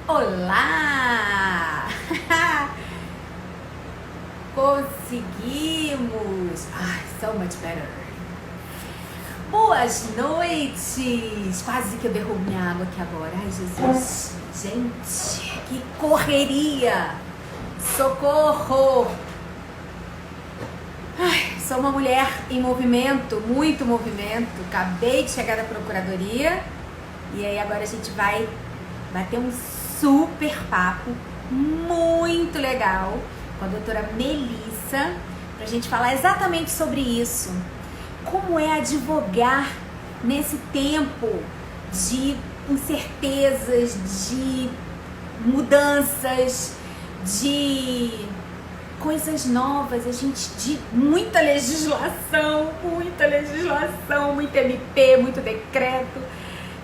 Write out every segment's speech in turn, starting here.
Olá! Conseguimos! Ai, so much better. Boas noites! Quase que eu derrubo minha água aqui agora. Ai, Jesus! Gente, que correria! Socorro! Ai, sou uma mulher em movimento, muito movimento. Acabei de chegar da procuradoria e aí agora a gente vai bater um super papo muito legal com a doutora Melissa pra gente falar exatamente sobre isso. Como é advogar nesse tempo de incertezas, de mudanças, de coisas novas, a gente de muita legislação, muito MP, muito decreto.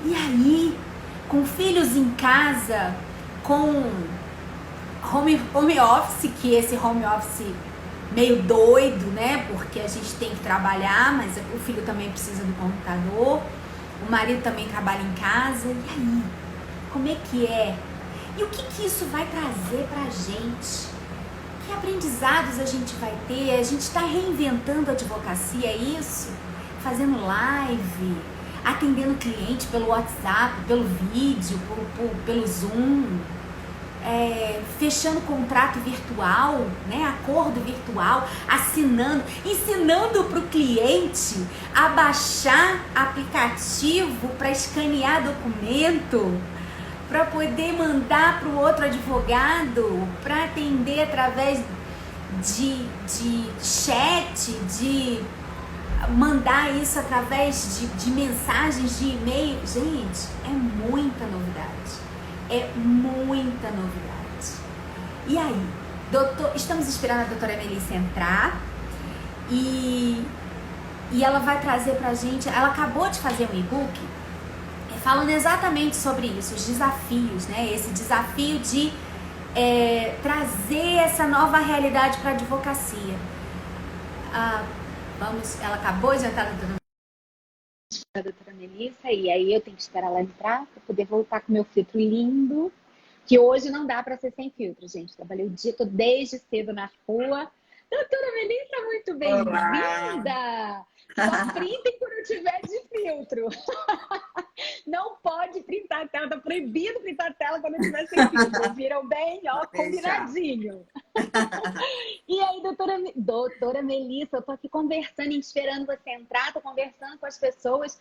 E aí, com filhos em casa, com home office, que esse home office meio doido, né? Porque a gente tem que trabalhar, mas o filho também precisa do computador, o marido também trabalha em casa. E aí, como é que é? E o que isso vai trazer pra gente? Que aprendizados a gente vai ter? A gente está reinventando a advocacia, é isso? Fazendo live, atendendo cliente pelo WhatsApp, pelo vídeo, pelo Zoom, fechando contrato virtual, né? Acordo virtual, assinando, ensinando para o cliente a baixar aplicativo para escanear documento, para poder mandar para o outro advogado, para atender através de chat, de mandar isso através de mensagens, de e-mail. Gente, é muita novidade. É muita novidade. E aí, estamos esperando a doutora Melissa entrar e ela vai trazer pra gente, ela acabou de fazer um e-book falando exatamente sobre isso, os desafios, né? Esse desafio de trazer essa nova realidade para a advocacia. Ela acabou de entrar a doutora Melissa, e aí eu tenho que esperar ela entrar para poder voltar com meu filtro lindo, que hoje não dá para ser sem filtro, gente. Trabalhei o dia todo desde cedo na rua. Doutora Melissa, muito bem-vinda! Só printem quando eu tiver de filtro. Não pode printar a tela, tá proibido printar a tela quando eu tiver sem filtro. Viram bem? Ó, combinadinho. E aí, doutora Melissa, eu tô aqui conversando, esperando você entrar, tô conversando com as pessoas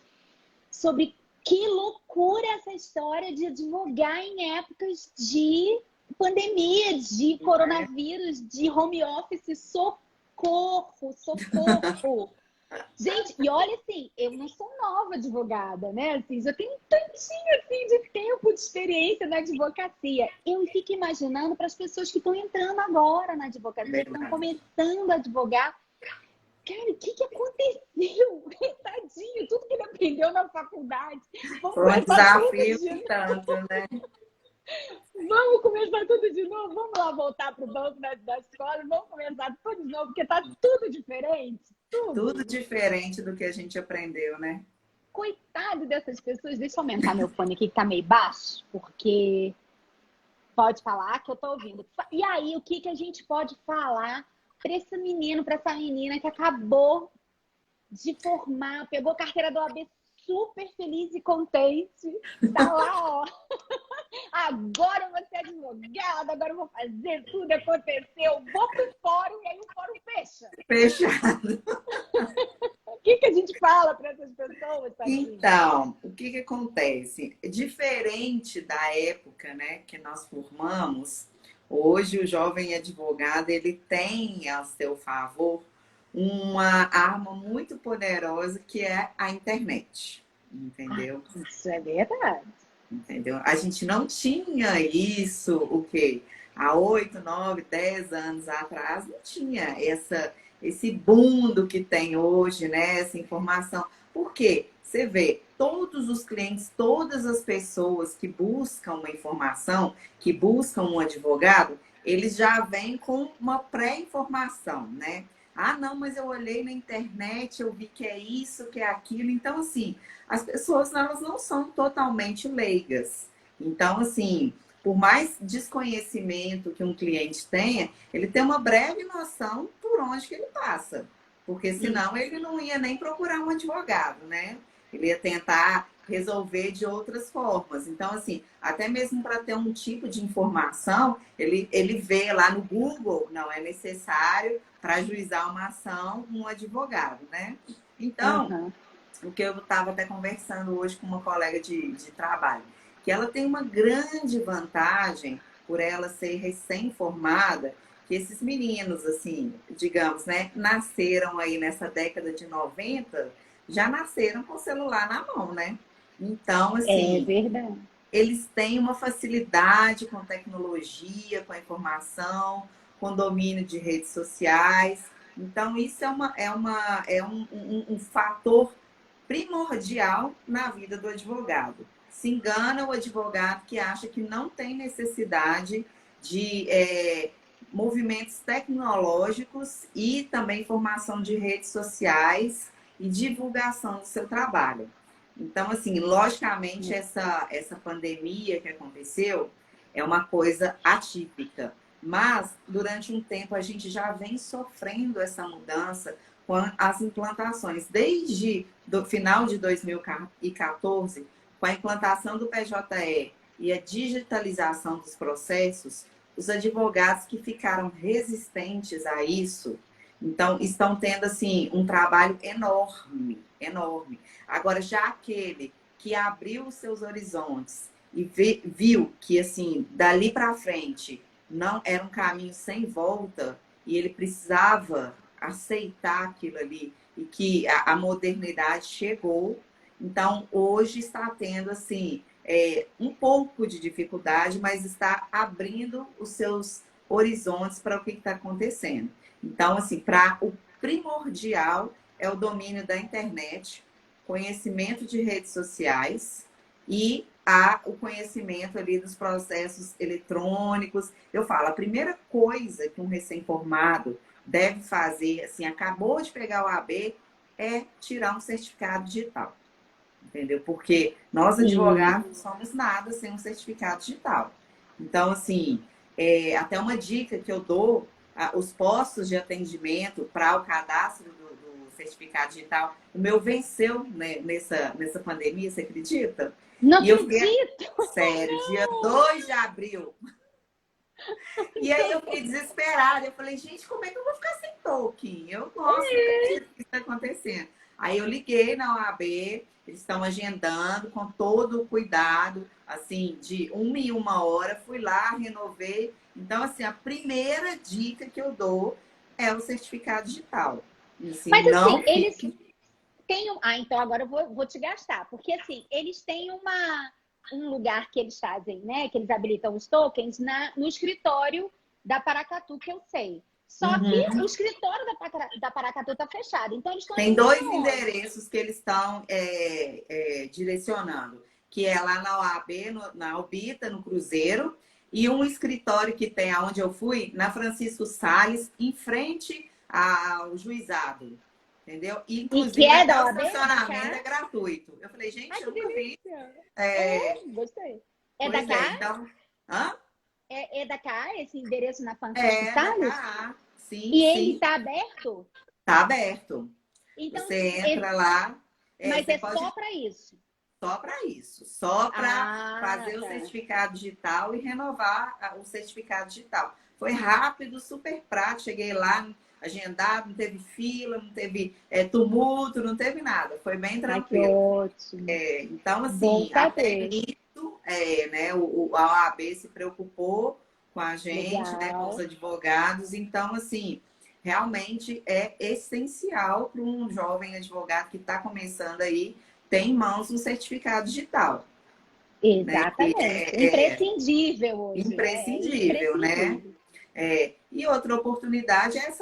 sobre que loucura essa história de advogar em épocas de pandemia, de coronavírus, de home office. Socorro, socorro. Gente, e olha assim, eu não sou nova advogada, né? Assim, já tenho um tantinho assim de tempo de experiência na advocacia. Eu fico imaginando para as pessoas que estão entrando agora na advocacia, que estão começando a advogar. Cara, o que aconteceu? Tadinho, tudo que ele aprendeu na faculdade. Vamos Foi um começar tudo desafio de novo. tanto, né? Vamos começar tudo de novo. Vamos lá voltar para o banco da escola. Vamos começar tudo de novo, porque tá tudo diferente. Tudo diferente do que a gente aprendeu, né? Coitado dessas pessoas. Deixa eu aumentar meu fone aqui que tá meio baixo, porque pode falar que eu tô ouvindo. E aí, o que a gente pode falar para esse menino, para essa menina que acabou de formar, pegou carteira do AB super feliz e contente, tá lá, ó. Agora eu vou ser advogada, agora eu vou fazer tudo acontecer, eu vou pro fórum e aí o fórum fecha. Fechado. O que a gente fala para essas pessoas, Tadinha? Então, o que acontece? Diferente da época, né, que nós formamos, hoje o jovem advogado ele tem a seu favor uma arma muito poderosa que é a internet, entendeu? Isso é verdade. Entendeu? A gente não tinha isso, o quê? Há 8, 9, 10 anos atrás, não tinha esse boom do que tem hoje, né? Essa informação. Por quê? Você vê, todos os clientes, todas as pessoas que buscam uma informação, que buscam um advogado, eles já vêm com uma pré-informação, né? Ah, não, mas eu olhei na internet, eu vi que é isso, que é aquilo. Então, assim, as pessoas elas não são totalmente leigas. Então, assim, por mais desconhecimento que um cliente tenha, ele tem uma breve noção por onde que ele passa. Porque senão ele não ia nem procurar um advogado, né? Ele ia tentar resolver de outras formas. Então, assim, até mesmo para ter um tipo de informação, ele vê lá no Google, não é necessário para ajuizar uma ação um advogado, né? Então, o que eu estava até conversando hoje com uma colega de trabalho, que ela tem uma grande vantagem por ela ser recém-formada, que esses meninos, assim, digamos, né, nasceram aí nessa década de 90, já nasceram com o celular na mão, né? Então, É assim, verdade. eles têm uma facilidade com tecnologia, com a informação, com domínio de redes sociais. Então, isso é um fator primordial na vida do advogado. Se engana o advogado que acha que não tem necessidade de movimentos tecnológicos e também formação de redes sociais e divulgação do seu trabalho. Então, assim, logicamente, essa pandemia que aconteceu é uma coisa atípica. Mas, durante um tempo, a gente já vem sofrendo essa mudança com as implantações. Desde o final de 2014, com a implantação do PJE e a digitalização dos processos, os advogados que ficaram resistentes a isso, então, estão tendo, assim, um trabalho enorme, enorme. Agora, já aquele que abriu os seus horizontes e viu que, assim, dali para frente não era um caminho sem volta e ele precisava aceitar aquilo ali e que a modernidade chegou. Então, hoje está tendo, assim, um pouco de dificuldade, mas está abrindo os seus horizontes para o que está acontecendo. Então, assim, o primordial é o domínio da internet, conhecimento de redes sociais e o conhecimento ali dos processos eletrônicos. Eu falo, a primeira coisa que um recém-formado deve fazer, assim, acabou de pegar o AB, é tirar um certificado digital. Entendeu? Porque nós, advogados, não somos nada sem um certificado digital. Então, assim, até uma dica que eu dou, os postos de atendimento para o cadastro do certificado digital, o meu venceu, né, nessa pandemia, você acredita? Não E eu fiquei, acredito! sério, dia 2 de abril. E aí eu fiquei desesperada. Eu falei, gente, como é que eu vou ficar sem token? Eu, nossa, não acredito que isso está acontecendo. Aí eu liguei na OAB, eles estão agendando com todo o cuidado, assim, de 1 em 1 hora. Fui lá, renovei. Então, assim, a primeira dica que eu dou é o certificado digital. Assim, Mas assim, não eles fique... têm um... Ah, então agora eu vou te gastar. Porque assim, eles têm um lugar que eles fazem, né? Que eles habilitam os tokens no escritório da Paracatu, que eu sei. Só que o Uhum. escritório da Paracatu está fechado. Então eles estão Tem atendendo dois aonde? endereços que eles estão direcionando, que é lá na OAB, na Albita, no Cruzeiro, e um escritório que tem aonde eu fui, na Francisco Salles, em frente ao juizado. Entendeu? E, E que inclusive, é até da o OAB? É da estacionamento cá? é gratuito. Eu falei, gente, Ai, eu que nunca vi. delícia! É, Gostei. É da pois é, cá? então. Hã? É da cá esse endereço na Francisco É, da Salles? KA. Sim, E ele sim. está aberto? Tá aberto. Então, Você entra lá, mas você é só pode. para isso. Só para isso, só para Ah, fazer o tá. certificado digital e renovar o certificado digital. Foi rápido, super prático. Cheguei lá agendado, não teve fila, não teve tumulto, não teve nada. Foi bem Ai, que tranquilo. ótimo. Então, Bom assim, até saber. nisso, né, a OAB se preocupou com a gente, né, com os Legal. advogados. Então, assim, realmente é essencial para um jovem advogado que está começando aí ter em mãos um certificado digital, né? Que Exatamente. Imprescindível hoje, né? É imprescindível, né? imprescindível. E outra oportunidade é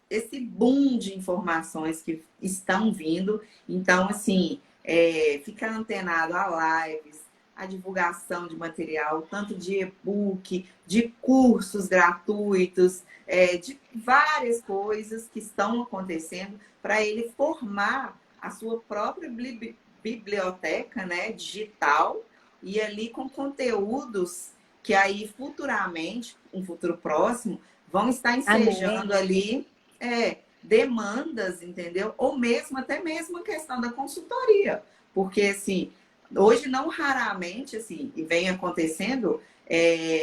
esse boom de informações que estão vindo. Então, assim, ficar antenado a lives, a divulgação de material, tanto de e-book, de cursos gratuitos, de várias coisas que estão acontecendo para ele formar a sua própria biblioteca, né, digital, e ali com conteúdos que aí futuramente, um futuro próximo, vão estar ensejando Amém. ali demandas, entendeu? Ou mesmo, até mesmo a questão da consultoria. Porque, assim, hoje não raramente, assim, e vem acontecendo,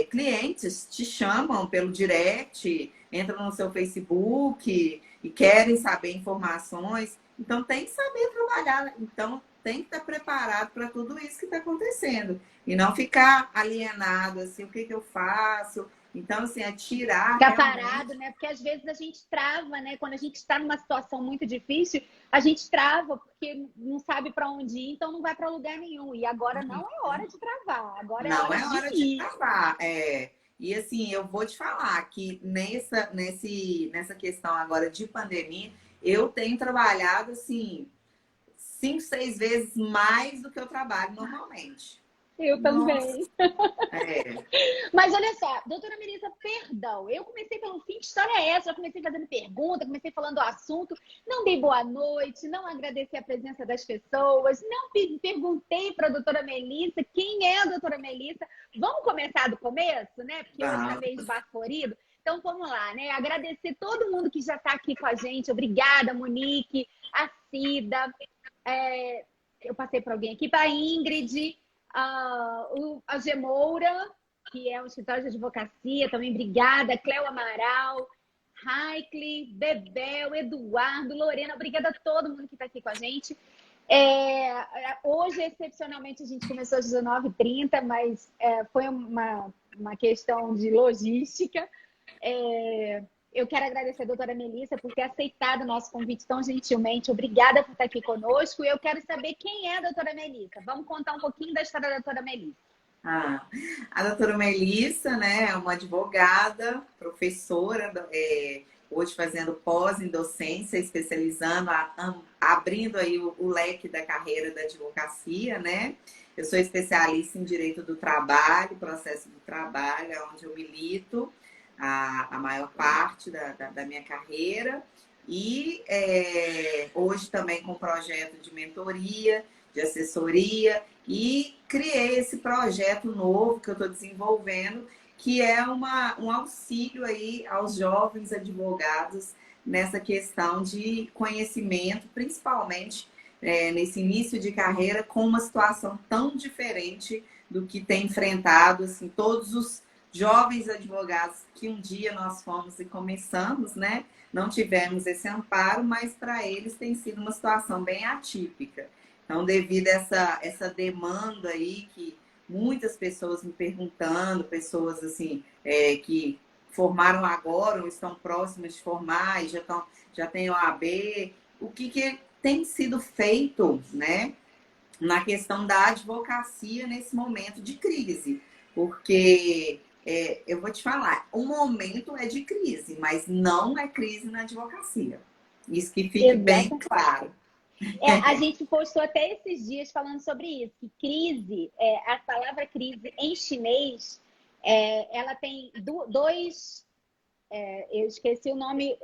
clientes te chamam pelo direct, entram no seu Facebook e querem saber informações. Então, tem que saber trabalhar. Então, tem que estar preparado para tudo isso que está acontecendo. E não ficar alienado, assim, o que eu faço? Então, assim, é tirar Ficar realmente. parado, né? Porque às vezes a gente trava, né? Quando a gente está numa situação muito difícil, a gente trava porque não sabe para onde ir, então não vai para lugar nenhum. E agora não é hora de travar, agora é Não hora é de hora de ir. travar. E assim, eu vou te falar que nessa questão agora de pandemia, eu tenho trabalhado assim 5, 6 vezes mais do que eu trabalho normalmente. Eu Nossa, também. é. Mas olha só, doutora Melissa, perdão. Eu comecei pelo fim, que história é essa? Eu comecei fazendo pergunta, comecei falando do assunto, não dei boa noite, não agradeci a presença das pessoas, não perguntei para a doutora Melissa quem é a doutora Melissa. Vamos começar do começo, né? Porque hoje está meio Vamos. esbaforido. Então vamos lá, né? Agradecer todo mundo que já está aqui com a gente. Obrigada, Monique, a Cida. Eu passei para alguém aqui, para a Ingrid, a Gemoura, que é um escritório de advocacia, também obrigada, Cléo Amaral, Raikle, Bebel, Eduardo, Lorena, obrigada a todo mundo que está aqui com a gente. Hoje, excepcionalmente, a gente começou às 19h30, mas foi uma questão de logística. Eu quero agradecer a doutora Melissa por ter aceitado o nosso convite tão gentilmente. Obrigada por estar aqui conosco. E eu quero saber quem é a doutora Melissa. Vamos contar um pouquinho da história da doutora Melissa. A doutora Melissa, né, é uma advogada, professora, hoje fazendo pós em docência, especializando, abrindo aí o leque da carreira da advocacia, né? Eu sou especialista em direito do trabalho, processo do trabalho, é onde eu milito a maior parte da minha carreira. E hoje também com projeto de mentoria, de assessoria, e criei esse projeto novo que eu estou desenvolvendo, que é um auxílio aí aos jovens advogados nessa questão de conhecimento, principalmente nesse início de carreira, com uma situação tão diferente do que tem enfrentado assim, todos os jovens advogados que um dia nós fomos e começamos, né? Não tivemos esse amparo, mas para eles tem sido uma situação bem atípica. Então, devido a essa demanda aí, que muitas pessoas me perguntando, pessoas assim, que formaram agora ou estão próximas de formar e já têm OAB, o que tem sido feito, né, na questão da advocacia nesse momento de crise? Porque eu vou te falar, o momento é de crise, mas não é crise na advocacia. Isso que fique bem Exato. claro. A gente postou até esses dias falando sobre isso, que crise, a palavra crise em chinês, ela tem dois, eu esqueci o nome,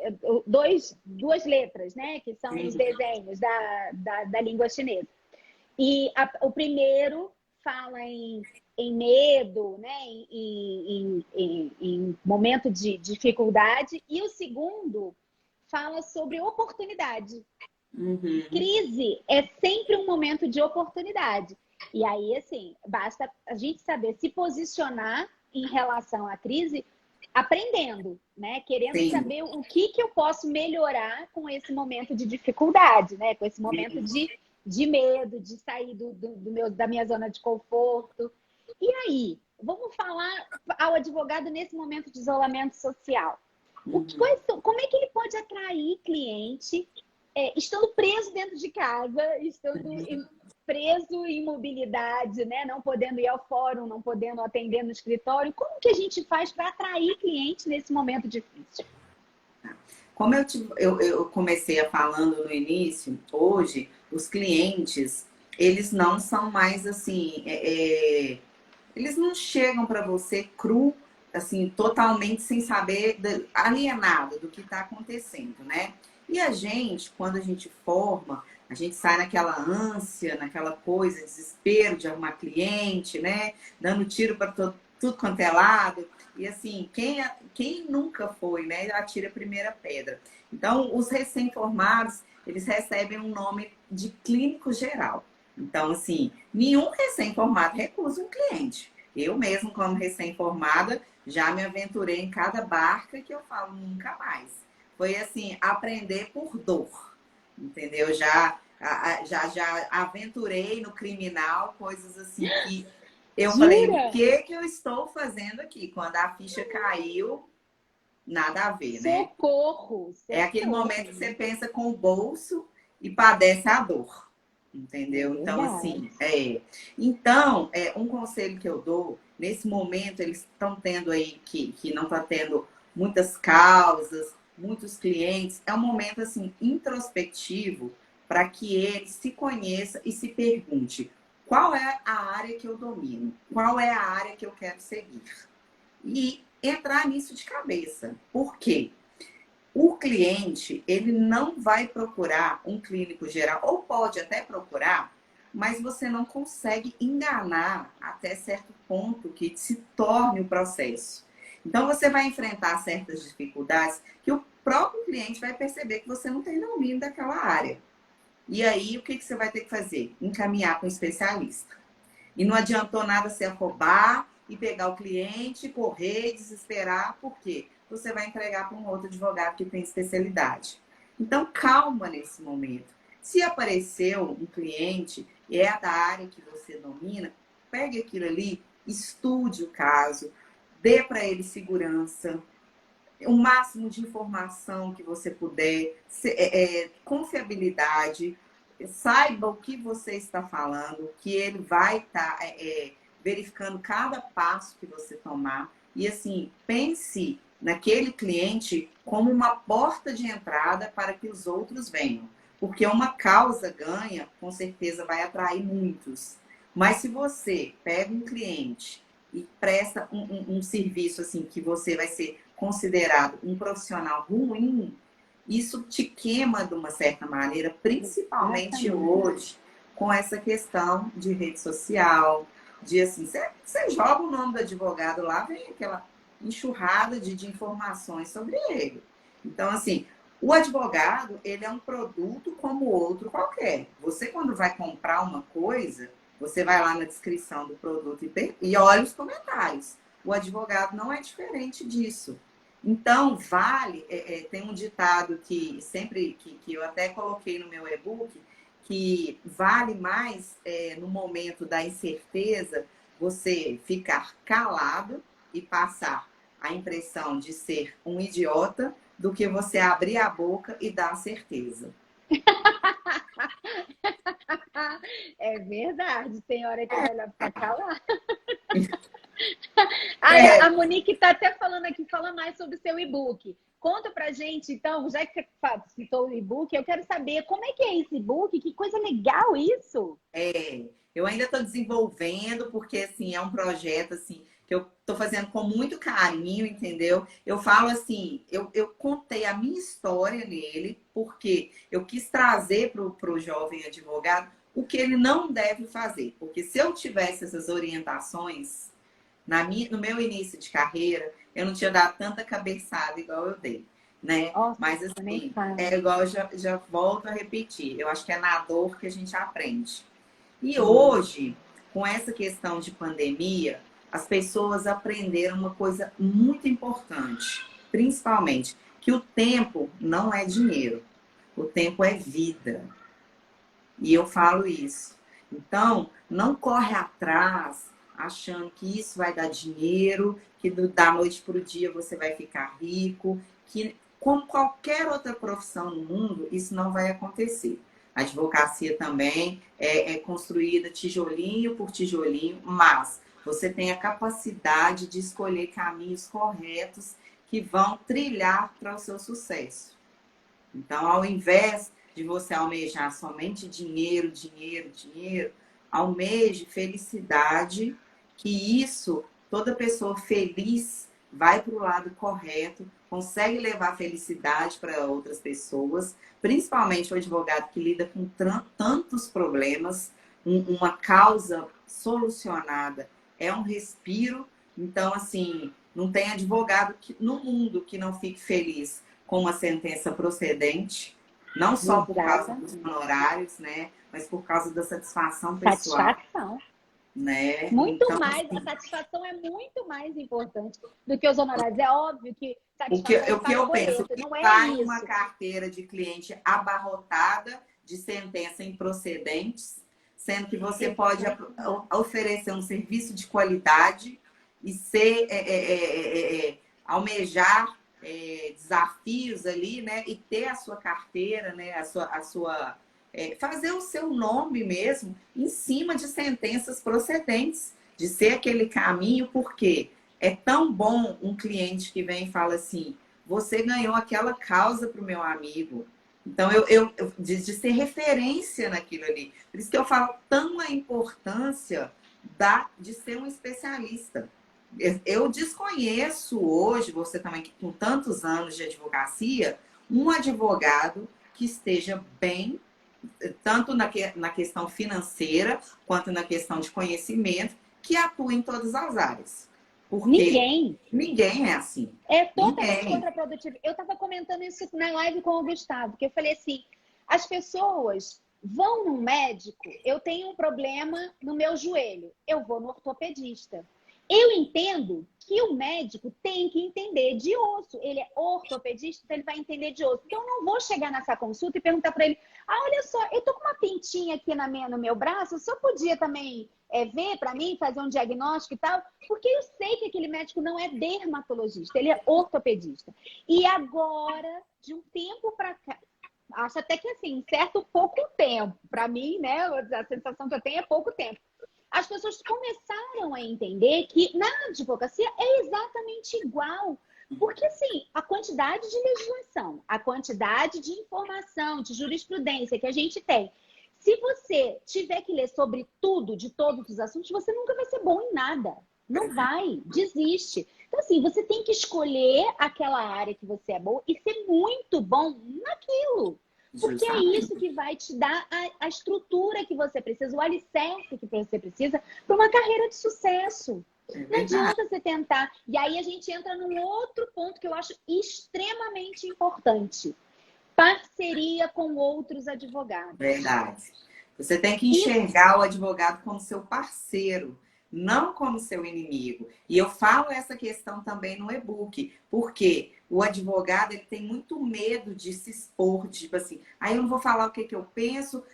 duas letras, né? Que são os desenhos da língua chinesa. E o primeiro fala em medo, né? Em momento de dificuldade, e o segundo fala sobre oportunidade. E Uhum. crise é sempre um momento de oportunidade. E aí, assim, basta a gente saber se posicionar em relação à crise, aprendendo, né? Querendo Sim. saber o que eu posso melhorar com esse momento de dificuldade, né? Com esse momento de medo, de sair da minha zona de conforto. E aí, vamos falar ao advogado nesse momento de isolamento social. Como é que ele pode atrair cliente estando preso dentro de casa, preso em mobilidade, né? Não podendo ir ao fórum, não podendo atender no escritório? Como que a gente faz para atrair cliente nesse momento difícil? Como eu comecei a falando no início, hoje os clientes, eles não são mais assim, eles não chegam para você cru, assim, totalmente sem saber, alienado do que está acontecendo, né? E a gente, quando a gente forma, a gente sai naquela ânsia, naquela coisa, desespero de arrumar cliente, né? Dando tiro para tudo quanto é lado. E assim, quem nunca foi, né, atira a primeira pedra. Então, os recém-formados, eles recebem um nome de clínico geral. Então, assim, nenhum recém-formado recusa um cliente. Eu mesmo, como recém-formada, já me aventurei em cada barca que eu falo nunca mais. Foi assim, aprender por dor, entendeu? Já aventurei no criminal, coisas assim que eu falei, o Jura? que eu estou fazendo aqui? Quando a ficha caiu, nada a ver, né? Socorro, É aquele socorro. momento que você pensa com o bolso e padece a dor, É entendeu? Então, verdade. assim, Então, um conselho que eu dou, nesse momento, eles estão tendo aí, que não está tendo muitas causas, muitos clientes, é um momento, assim, introspectivo para que ele se conheça e se pergunte qual é a área que eu domino, qual é a área que eu quero seguir. E entrar nisso de cabeça. Por quê? O cliente, ele não vai procurar um clínico geral, ou pode até procurar, mas você não consegue enganar até certo ponto que se torne o processo. Então, você vai enfrentar certas dificuldades que o próprio cliente vai perceber que você não tem domínio daquela área. E aí, o que você vai ter que fazer? Encaminhar para um especialista. E não adiantou nada se afobar e pegar o cliente, correr, desesperar, por quê? Você vai entregar para um outro advogado que tem especialidade. Então, calma nesse momento. Se apareceu um cliente e é da área que você domina, pegue aquilo ali, estude o caso, dê para ele segurança, o máximo de informação que você puder, confiabilidade, saiba o que você está falando, que ele vai estar verificando cada passo que você tomar. E assim, pense naquele cliente como uma porta de entrada para que os outros venham. Porque uma causa ganha, com certeza vai atrair muitos. Mas se você pega um cliente e presta um serviço assim que você vai ser considerado um profissional ruim, isso te queima de uma certa maneira, principalmente Exatamente. hoje, com essa questão de rede social, de assim, você joga o nome do advogado lá, vem aquela enxurrada de informações sobre ele. Então, assim, o advogado, ele é um produto como outro qualquer. Você, quando vai comprar uma coisa, você vai lá na descrição do produto e olha os comentários. O advogado não é diferente disso. Então, vale, tem um ditado que sempre que eu até coloquei no meu e-book, que vale mais no momento da incerteza você ficar calado e passar a impressão de ser um idiota do que você abrir a boca e dar a certeza. É verdade. Tem hora que é melhor ficar calado. Ai, É, a Monique está até falando aqui, fala mais sobre o seu e-book. Conta pra gente, então, já que você citou o e-book, eu quero saber como é que é esse e-book, que coisa legal isso! eu ainda estou desenvolvendo, porque assim, é um projeto assim, que eu estou fazendo com muito carinho, entendeu? Eu falo assim, eu contei a minha história nele, porque eu quis trazer para o jovem advogado o que ele não deve fazer. Porque se eu tivesse essas orientações no meu início de carreira, eu não tinha dado tanta cabeçada igual eu dei, né? Nossa, Mas nem assim, fala. é igual eu já volto a repetir. Eu acho que é na dor que a gente aprende. E É. hoje, com essa questão de pandemia, as pessoas aprenderam uma coisa muito importante, principalmente, que o tempo não é dinheiro, o tempo é vida. E eu falo isso. Então, não corre atrás achando que isso vai dar dinheiro, que da noite para o dia você vai ficar rico, que como qualquer outra profissão no mundo, isso não vai acontecer. A advocacia também é construída tijolinho por tijolinho, mas você tem a capacidade de escolher caminhos corretos que vão trilhar para o seu sucesso. Então, ao invés de você almejar somente dinheiro, dinheiro, dinheiro, almeje felicidade, que isso, toda pessoa feliz vai para o lado correto, consegue levar felicidade para outras pessoas, principalmente o advogado que lida com tantos problemas, uma causa solucionada é um respiro Então, assim, não tem advogado no mundo que não fique feliz com uma sentença procedente, não só por causa dos Exatamente. honorários, né? Mas por causa da satisfação pessoal, Satisfação. né? Muito Então, mais, a assim, satisfação é muito mais importante do que os honorários. É óbvio que satisfação o que paga eu penso, boleto, que não é vai uma isso. carteira de cliente abarrotada de sentença improcedentes, sendo que você pode oferecer um serviço de qualidade e ser, almejar desafios ali, né? E ter a sua carteira, né? Fazer o seu nome mesmo em cima de sentenças procedentes, de ser aquele caminho, porque é tão bom um cliente que vem e fala assim: você ganhou aquela causa para o meu amigo. Então, de ser referência naquilo ali. Por isso que eu falo tão a importância de ser um especialista. Eu desconheço hoje, você também com tantos anos de advocacia, um advogado que esteja bem, tanto na questão financeira, quanto na questão de conhecimento, que atua em todas as áreas. Porque Ninguém. ninguém é assim. É totalmente Ninguém. contraprodutivo. Eu estava comentando isso na live com o Gustavo, que eu falei assim, as pessoas vão no médico, eu tenho um problema no meu joelho, eu vou no ortopedista. Eu entendo que o médico tem que entender de osso. Ele é ortopedista, então ele vai entender de osso. Então, eu não vou chegar nessa consulta e perguntar para ele: ah, olha só, eu tô com uma pintinha aqui no meu braço, o senhor podia também ver para mim, fazer um diagnóstico e tal? Porque eu sei que aquele médico não é dermatologista, ele é ortopedista. E agora, de um tempo para cá, acho até que assim, certo pouco tempo, para mim, né, a sensação que eu tenho é pouco tempo. As pessoas começaram a entender que na advocacia é exatamente igual. Porque, assim, a quantidade de legislação, a quantidade de informação, de jurisprudência que a gente tem, se você tiver que ler sobre tudo, de todos os assuntos, você nunca vai ser bom em nada. Não vai, desiste. Então, assim, você tem que escolher aquela área que você é bom e ser muito bom naquilo. Porque é isso Justamente. que vai te dar a estrutura que você precisa, o alicerce que você precisa para uma carreira de sucesso. É Não verdade. adianta você tentar. E aí a gente entra num outro ponto que eu acho extremamente importante: parceria com outros advogados. Verdade. Você tem que Isso, enxergar o advogado como seu parceiro, não como seu inimigo. E eu falo essa questão também no e-book, porque o advogado ele tem muito medo de se expor, tipo assim, aí eu não vou falar o que, que eu penso,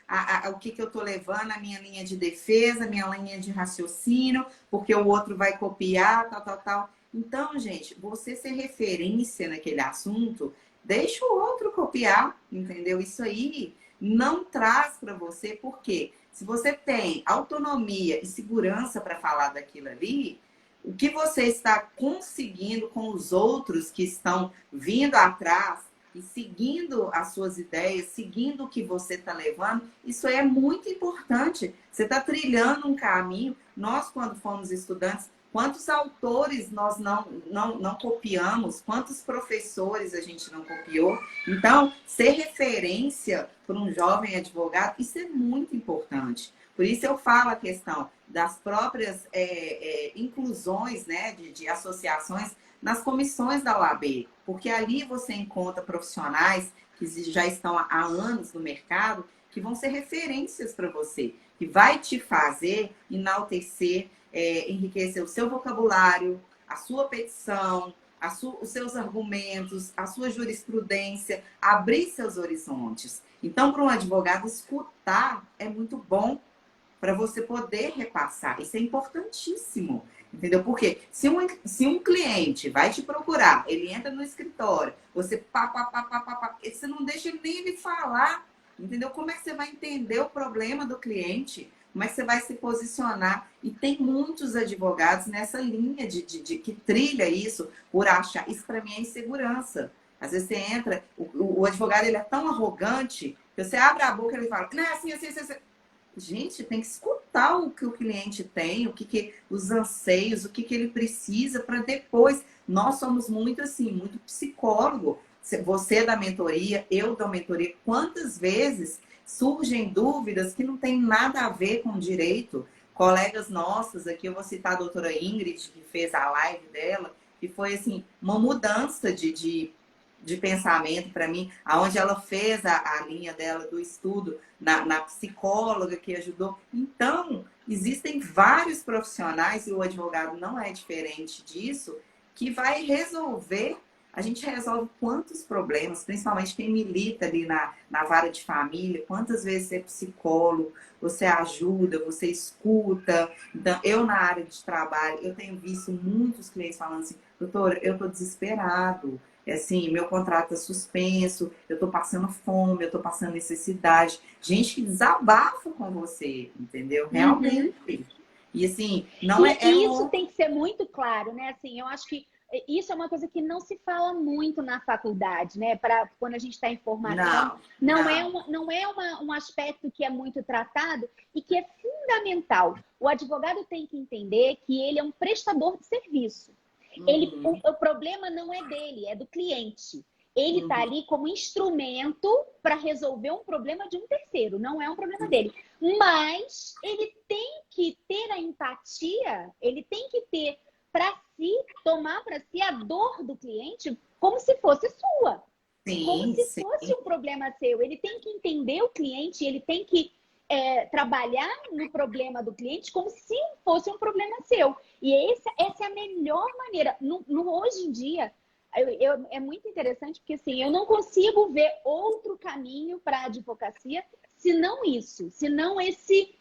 o que, que eu tô levando, a minha linha de defesa, a minha linha de raciocínio, porque o outro vai copiar, tal, tal, tal. Então, gente, você ser referência naquele assunto, deixa o outro copiar, entendeu? Isso aí não traz para você, porque se você tem autonomia e segurança para falar daquilo ali, o que você está conseguindo com os outros que estão vindo atrás e seguindo as suas ideias, seguindo o que você está levando, isso é muito importante. Você está trilhando um caminho. Nós, quando fomos estudantes, quantos autores nós não copiamos, quantos professores a gente não copiou. Então, ser referência para um jovem advogado, isso é muito importante. Por isso eu falo a questão das próprias inclusões, né, de associações nas comissões da OAB, porque ali você encontra profissionais que já estão há anos no mercado, que vão ser referências para você, que vai te fazer enaltecer, enriquecer o seu vocabulário, a sua petição, os seus argumentos, a sua jurisprudência, abrir seus horizontes. Então, para um advogado, escutar é muito bom para você poder repassar. Isso é importantíssimo. Entendeu? Porque se um cliente vai te procurar, ele entra no escritório, você você não deixa nem ele falar. Entendeu? Como é que você vai entender o problema do cliente? Como é que você vai se posicionar? E tem muitos advogados nessa linha de que trilha isso por achar. Isso para mim é insegurança. Às vezes você entra, o advogado ele é tão arrogante que você abre a boca e ele fala, não é assim, assim, assim, assim. Gente, tem que escutar o que o cliente tem, os anseios, o que ele precisa para depois. Nós somos muito assim, muito psicólogo. Você é da mentoria, eu da mentoria. Quantas vezes surgem dúvidas que não tem nada a ver com direito? colegas nossas, aqui eu vou citar a doutora Ingrid, que fez a live dela, que foi, assim, uma mudança de pensamento para mim, aonde ela fez a linha dela do estudo na psicóloga que ajudou. Então, existem vários profissionais, e o advogado não é diferente disso, que vai resolver. A gente resolve quantos problemas, principalmente quem milita ali na vara de família, quantas vezes você é psicólogo, você ajuda, você escuta. Então, eu na área de trabalho, eu tenho visto muitos clientes falando assim, doutora, eu tô desesperado, assim, meu contrato é suspenso, eu tô passando fome, eu tô passando necessidade. Gente que desabafa com você, entendeu? Uhum. Realmente. E assim, não E isso tem que ser muito claro, né? Assim, eu acho que isso é uma coisa que não se fala muito na faculdade, né? Para quando a gente está em formação, Não, não. não é um aspecto que é muito tratado e que é fundamental. O advogado tem que entender que ele é um prestador de serviço. Uhum, O problema não é dele, é do cliente. Ele está uhum. ali como instrumento para resolver um problema de um terceiro, não é um problema dele. Mas ele tem que ter a empatia, ele tem que ter para si, tomar para si a dor do cliente como se fosse sua, como Sim, se sim. fosse um problema seu. Ele tem que entender o cliente, ele tem que trabalhar no problema do cliente como se fosse um problema seu. E essa é a melhor maneira. Hoje em dia, é muito interessante porque assim, eu não consigo ver outro caminho para a advocacia senão isso, senão esse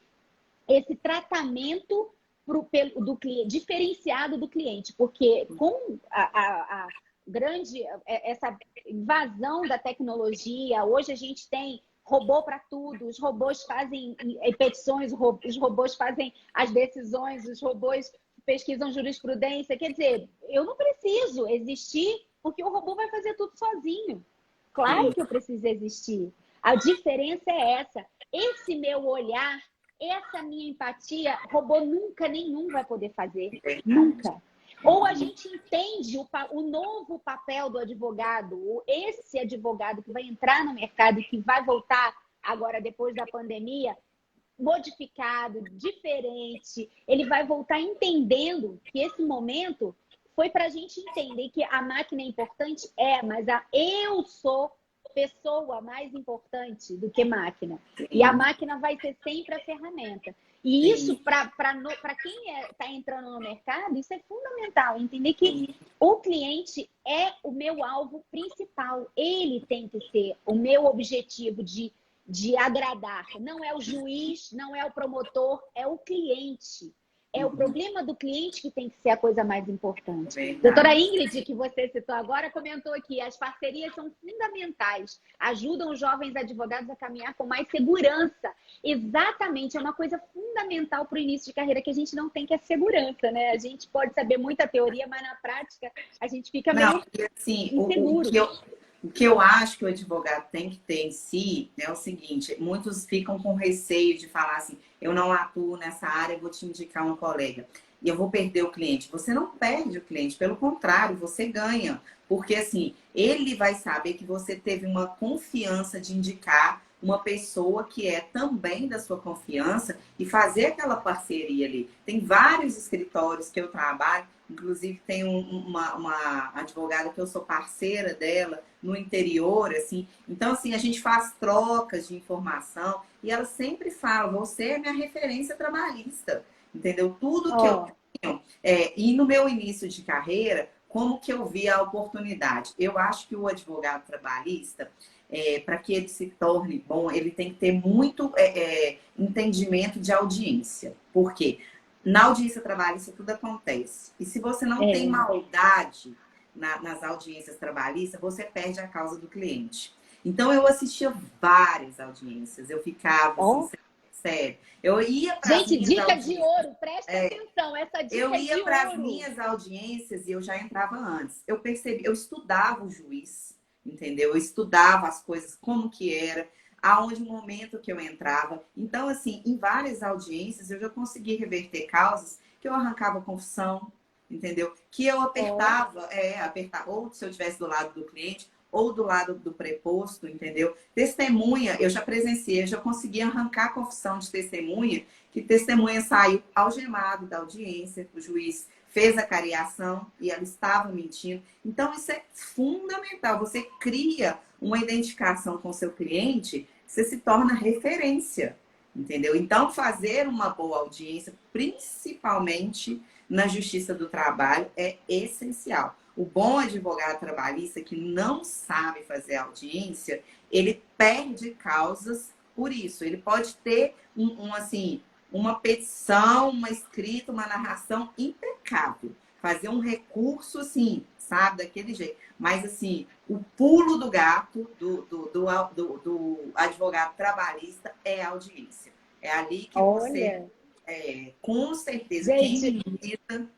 tratamento do cliente, diferenciado do cliente, porque com a grande essa invasão da tecnologia, hoje a gente tem robô para tudo, os robôs fazem petições, os robôs fazem as decisões, os robôs pesquisam jurisprudência, quer dizer, eu não preciso existir porque o robô vai fazer tudo sozinho. Claro Sim. que eu preciso existir. A diferença é essa. Esse meu olhar, essa minha empatia, robô nunca nenhum vai poder fazer. Nunca. Ou a gente entende o novo papel do advogado, esse advogado que vai entrar no mercado e que vai voltar agora depois da pandemia, modificado, diferente, ele vai voltar entendendo que esse momento foi para a gente entender que a máquina é importante, mas eu sou pessoa mais importante do que máquina. E a Sim, máquina vai ser sempre a ferramenta. E isso, sim, para quem está entrando no mercado, isso é fundamental. Entender que sim. o cliente é o meu alvo principal. Ele tem que ser o meu objetivo de agradar. Não é o juiz, não é o promotor, é o cliente. É o Uhum, problema do cliente que tem que ser a coisa mais importante. Doutora verdade. Ingrid, que você citou agora, comentou aqui, as parcerias são fundamentais, ajudam os jovens advogados a caminhar com mais segurança. Exatamente, é uma coisa fundamental para o início de carreira que a gente não tem, que é segurança, né? A gente pode saber muita teoria, mas na prática a gente fica Não, meio e assim, inseguro. o que eu acho que o advogado tem que ter em si é o seguinte: muitos ficam com receio de falar assim, eu não atuo nessa área, vou te indicar um colega e eu vou perder o cliente. Você não perde o cliente, pelo contrário, você ganha. Porque assim, ele vai saber que você teve uma confiança de indicar uma pessoa que é também da sua confiança e fazer aquela parceria ali. Tem vários escritórios que eu trabalho, inclusive tem uma advogada que eu sou parceira dela no interior, assim. Então, assim, a gente faz trocas de informação e ela sempre fala, você é minha referência trabalhista, entendeu? Tudo que eu Ó, tenho. E no meu início de carreira, como que eu vi a oportunidade? Eu acho que o advogado trabalhista, para que ele se torne bom, ele tem que ter muito entendimento de audiência. Por quê? Na audiência trabalhista tudo acontece. E se você não tem é. maldade nas audiências trabalhistas, você perde a causa do cliente. Então eu assistia várias audiências, eu ficava assim, Ó. sério. Eu ia para as Gente, minhas dica de audiências. ouro, prestem É, atenção, essa eu dica é ia de para as ouro. minhas audiências e eu já entrava antes. Eu percebi, eu estudava o juiz, entendeu? Eu estudava as coisas, como que era, aonde o momento que eu entrava. Então, assim, em várias audiências eu já consegui reverter causas que eu arrancava confissão, entendeu? Que eu Ó, apertava, ou se eu estivesse do lado do cliente, ou do lado do preposto, entendeu? Testemunha, eu já presenciei, eu já consegui arrancar a confissão de testemunha, que testemunha saiu algemado da audiência, o juiz fez a cariação e ela estava mentindo. Então, isso é fundamental. Você cria uma identificação com o seu cliente, você se torna referência, entendeu? Então, fazer uma boa audiência, principalmente na Justiça do Trabalho, é essencial. O bom advogado trabalhista que não sabe fazer audiência, ele perde causas por isso. Ele pode ter assim, uma petição, uma escrita, uma narração impecável. Fazer um recurso, assim, sabe, daquele jeito. Mas, assim, o pulo do gato do advogado trabalhista é a audiência. É ali que você, com certeza, quem milita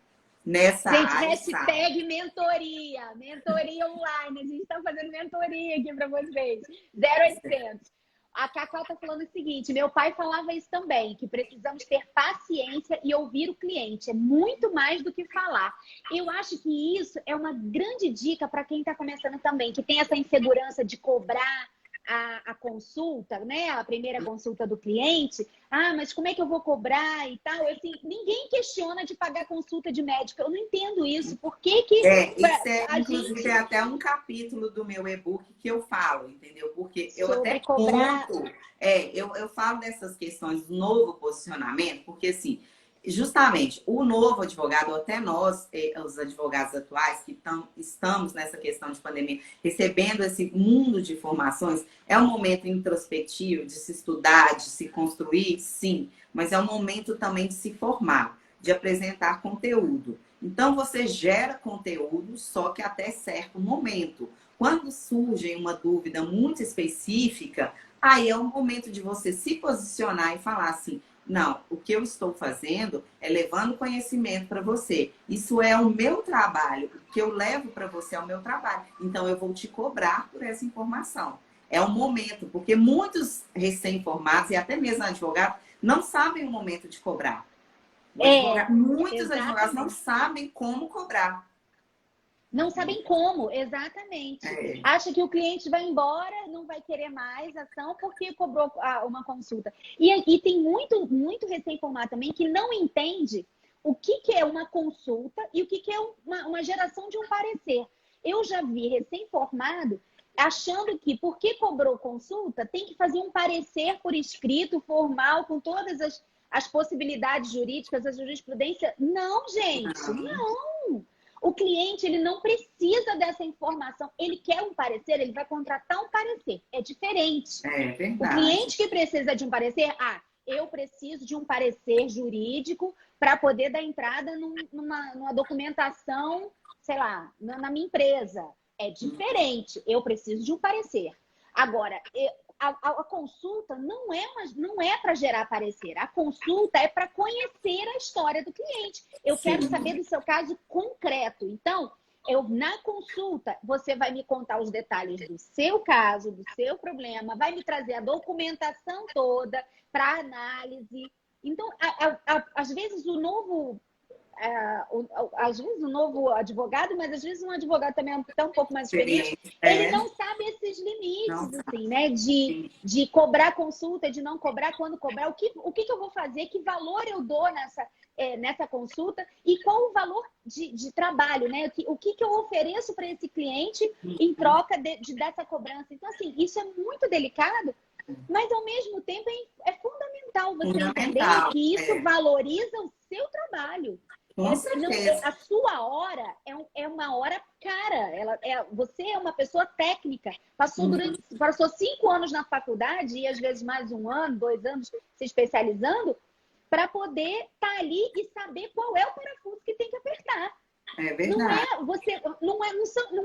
nessa área hashtag mentoria. Mentoria online. A gente está fazendo mentoria aqui para vocês. 0800. A Cacau está falando o seguinte, meu pai falava isso também, que precisamos ter paciência e ouvir o cliente. É muito mais do que falar. Eu acho que isso é uma grande dica para quem está começando também, que tem essa insegurança de cobrar a consulta, né? A primeira consulta do cliente. Ah, mas como é que eu vou cobrar e tal? Assim, ninguém questiona de pagar consulta de médico. Eu não entendo isso. Por que que... isso é, inclusive, é até um capítulo do meu e-book que eu falo, entendeu? Porque eu até conto... eu falo dessas questões do novo posicionamento, porque, assim, justamente, o novo advogado, ou até nós, os advogados atuais, que estamos nessa questão de pandemia, recebendo esse mundo de informações, é um momento introspectivo de se estudar, de se construir, sim, mas é um momento também de se formar, de apresentar conteúdo. Então, você gera conteúdo, só que até certo momento. Quando surge uma dúvida muito específica, aí é o momento de você se posicionar e falar assim, não, o que eu estou fazendo é levando conhecimento para você. Isso é o meu trabalho. O que eu levo para você é o meu trabalho. Então, eu vou te cobrar por essa informação. É o momento, porque muitos recém-formados e até mesmo advogados não sabem o momento de cobrar. Muitos advogados não sabem como cobrar. Não sabem como, exatamente. Acha que o cliente vai embora, não vai querer mais ação porque cobrou uma consulta. E tem muito recém-formado também que não entende o que é uma consulta e o que é uma geração de um parecer. Eu já vi recém-formado achando que porque cobrou consulta tem que fazer um parecer por escrito, formal, com todas as possibilidades jurídicas, a jurisprudência. Não, gente, não! O cliente, ele não precisa dessa informação. Ele quer um parecer, ele vai contratar um parecer. É diferente. É verdade. O cliente que precisa de um parecer, eu preciso de um parecer jurídico para poder dar entrada numa documentação, sei lá, na minha empresa. É diferente. Eu preciso de um parecer. Agora, a consulta não é para gerar parecer. A consulta é para conhecer a história do cliente. Eu quero saber do seu caso concreto. Então, na consulta, você vai me contar os detalhes do seu caso, do seu problema, vai me trazer a documentação toda para análise. Então, às vezes às vezes um novo advogado, mas às vezes um advogado também está um pouco mais experiente, ele não sabe esses limites, assim, né? De cobrar consulta, de não cobrar, quando cobrar, o que eu vou fazer, que valor eu dou nessa consulta e qual o valor de trabalho, né? O que eu ofereço para esse cliente em troca dessa cobrança. Então, assim, isso é muito delicado, mas ao mesmo tempo é fundamental você entender que isso valoriza o seu trabalho. A sua hora é uma hora cara. Você é uma pessoa técnica. Passou 5 anos na faculdade e às vezes mais 1 ano, 2 anos se especializando para poder estar ali e saber qual é o parafuso que tem que apertar. É verdade. Não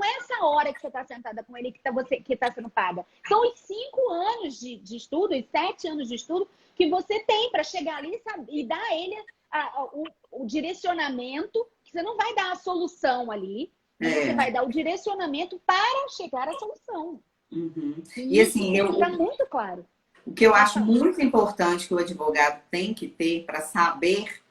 é essa hora que você está sentada com ele que está sendo paga. São os 5 anos de estudo, os 7 anos de estudo que você tem para chegar ali e dar a ele o direcionamento, que você não vai dar a solução ali, você vai dar o direcionamento para chegar à solução. E assim, fica muito claro. O que eu acho muito importante que o advogado tem que ter para saber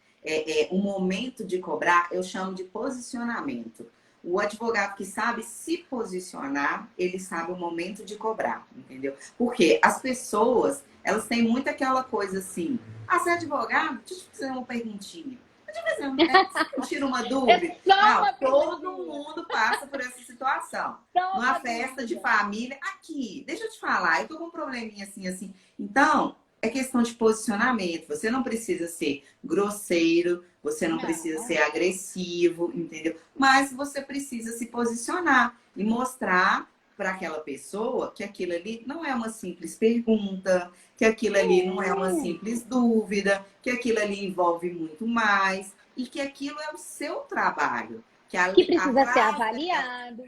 o momento de cobrar, eu chamo de posicionamento. O advogado que sabe se posicionar, ele sabe o momento de cobrar, entendeu? Porque as pessoas, elas têm muito aquela coisa assim, ah, você é advogado? Deixa eu te fazer uma perguntinha. Deixa eu fazer você tira uma É dúvida? só Não, uma todo perguntinha. mundo passa por essa situação. Só Numa uma festa de dúvida. família, aqui, deixa eu te falar, eu tô com um probleminha assim, assim. Então, é questão de posicionamento. Você não precisa ser grosseiro, você não precisa ser Não. agressivo, entendeu? Mas você precisa se posicionar e mostrar para aquela pessoa que aquilo ali não é uma simples pergunta, que aquilo ali não é uma É. simples dúvida, que aquilo ali envolve muito mais e que aquilo é o seu trabalho. Que Que precisa ser atrás daquela avaliado.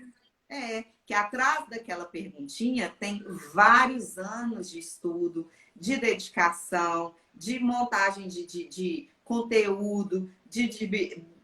que atrás daquela perguntinha tem vários anos de estudo, de dedicação, de montagem de conteúdo, de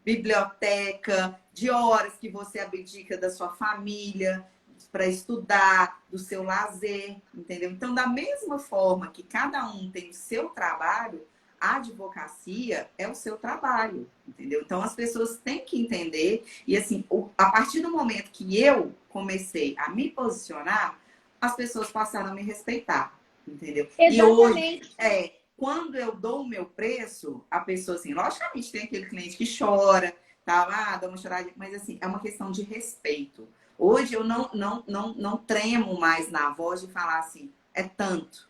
biblioteca, de horas que você abdica da sua família para estudar, do seu lazer, entendeu? Então, da mesma forma que cada um tem o seu trabalho, a advocacia é o seu trabalho, entendeu? Então, as pessoas têm que entender e assim, a partir do momento que eu comecei a me posicionar, as pessoas passaram a me respeitar, entendeu? E hoje, Exatamente. quando eu dou o meu preço, a pessoa, assim, logicamente tem aquele cliente que chora, tá? Ah, dá uma choradinha, mas assim, é uma questão de respeito. Hoje eu não tremo mais na voz de falar assim, é tanto,